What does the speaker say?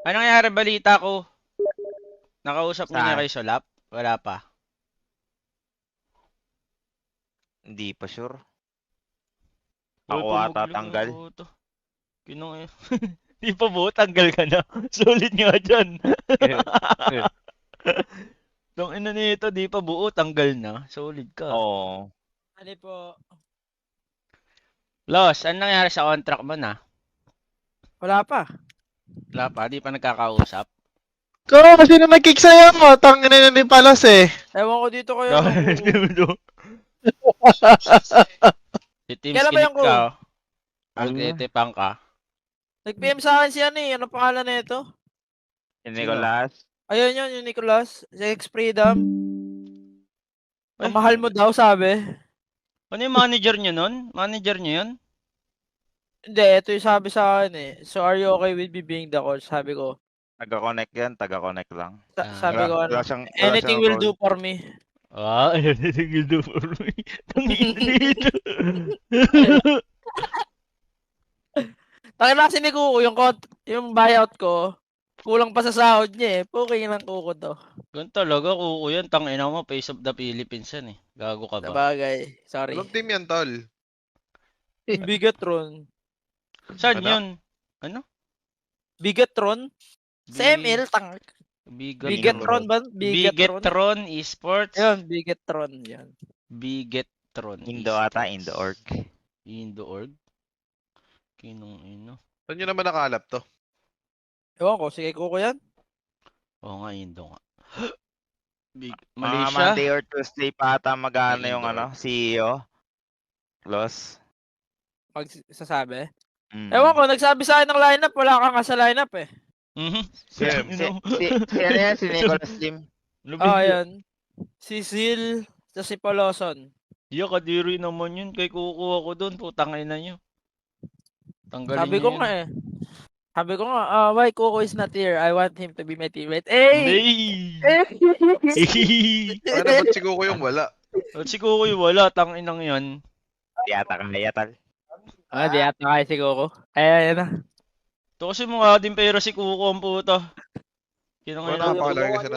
Anong nangyari balita ko? Nakausap niyo na Saan? kay Solap? Wala pa. Hindi pa sure. Uy, Ako ata pumugli ka tanggal. po to. Kinong eh. Di pa buo, tanggal ka na. Sulit nga dyan. Tong ina nito, di pa buo, tanggal na. Solid ka. Oo. Ano po? Los, anong nangyari sa contract mo na? Wala pa. Wala pa, di pa nagkakausap. Oo, kasi nung nag-kick sa'yo mo, tangin na ni Palos eh. Ewan ko dito kayo ng kuko. Si Team Kailan ba Skillet yung ko? ka, oh. Ano? Magtitipang ka. Nag-PM sa akin si ano eh. Ano pangalan na ito? Si Nicolas. Ayun yun, yung Nicolas. Si X-Freedom. Ay. Ang mahal mo daw, sabi. Ano yung manager nyo nun? Manager nyo yun? Hindi, ito yung sabi sa akin eh. So, are you okay with me being the coach? Sabi ko. Taga-connect yan. Taga-connect lang. Sabi ko ano. Wala Anything siyang will role. do for me. Ah, ayun yung do for me. Tangin dito. Takin na kasi ni Kuko, yung buyout ko, kulang pa sa sahod niya eh. Puking ng Kuko to. Ganun talaga, kuko yan. Tangina mo, Face of the Philippines yan eh. Gago ka ba? Sabagay. Sorry. Anong team yan, tol? Bigatron. Saan Ano? yun? Ano? Bigatron? Sa Bi- ML, Bigatron. Bigatron ba? Bigatron? Bigetron Esports. Ayun, Bigatron. Yan. Bigetron Indo ata. Esports. Indo.org. Indo.org. Kinong ino. Saan nyo naman nakalap to? Ewan ko, sige Kuko yan. Oo nga, Indo nga. Big Mga Malaysia. Monday or Tuesday pa ata magana Ay, yung Indo.org. CEO. Los. Magsasabi. Mm. Ewan ko, nagsabi sa akin ng lineup, wala ka nga sa lineup eh. Mhm. Si ano yan? Si Nicolas Lim. Oh, ayun. Si Zil, sa si Poloson. Iya, kadiri naman yun. Kay kukuha ko doon. Putang ina nyo. Tanggalin Sabi nyo ko yun. nga eh. Sabi ko nga, why Kuko is not here? I want him to be my teammate. Eh! Hindi. Ano ba't si Kuko yung wala? Ba't si Kukoy wala? Tanginang yan. Di ata kaya tal. Di ata kaya si Kuko. Ayan na. Ito kasi mukha din pero si Kuko ang puto. Kinang Wala ina. napakalagay kasi